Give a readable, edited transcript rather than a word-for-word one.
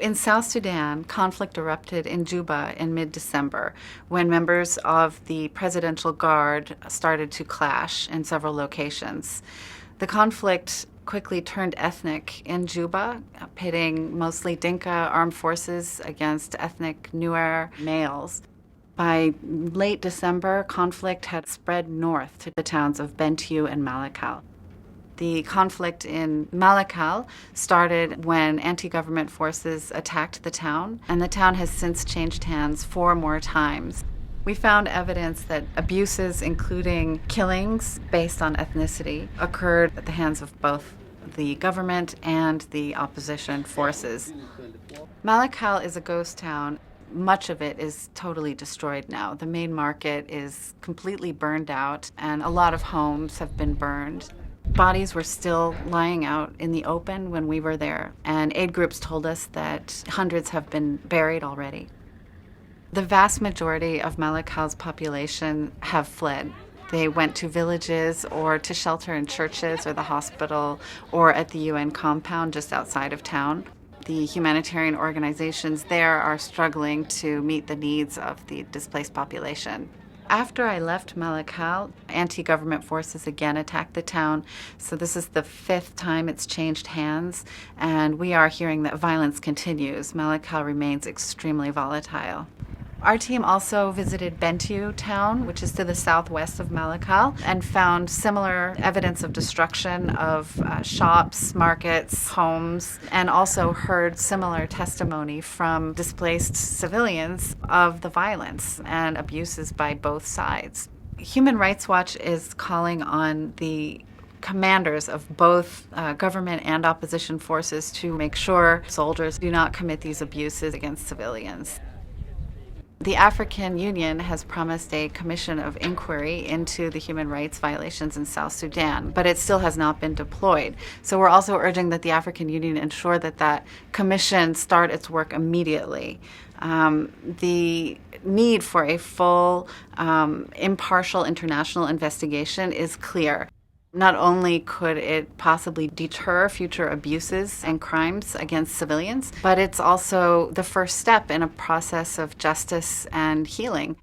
In South Sudan, conflict erupted in Juba in mid-December when members of the Presidential Guard started to clash in several locations. The conflict quickly turned ethnic in Juba, pitting mostly Dinka armed forces against ethnic Nuer males. By late December, conflict had spread north to the towns of Bentiu and Malakal. The conflict in Malakal started when anti-government forces attacked the town, and the town has since changed hands 4 more times. We found evidence that abuses, including killings based on ethnicity, occurred at the hands of both the government and the opposition forces. Malakal is a ghost town. Much of it is totally destroyed now. The main market is completely burned out, and a lot of homes have been burned. Bodies were still lying out in the open when we were there, and aid groups told us that hundreds have been buried already. The vast majority of Malakal's population have fled. They went to villages or to shelter in churches or the hospital or at the UN compound just outside of town. The humanitarian organizations there are struggling to meet the needs of the displaced population. After I left Malakal, anti-government forces again attacked the town. So this is the 5th time it's changed hands, and we are hearing that violence continues. Malakal remains extremely volatile. Our team also visited Bentiu town, which is to the southwest of Malakal, and found similar evidence of destruction of shops, markets, homes, and also heard similar testimony from displaced civilians of the violence and abuses by both sides. Human Rights Watch is calling on the commanders of both government and opposition forces to make sure soldiers do not commit these abuses against civilians. The African Union has promised a commission of inquiry into the human rights violations in South Sudan, but it still has not been deployed. So we're also urging that the African Union ensure that that commission start its work immediately. The need for a full, impartial international investigation is clear. Not only could it possibly deter future abuses and crimes against civilians, but it's also the first step in a process of justice and healing.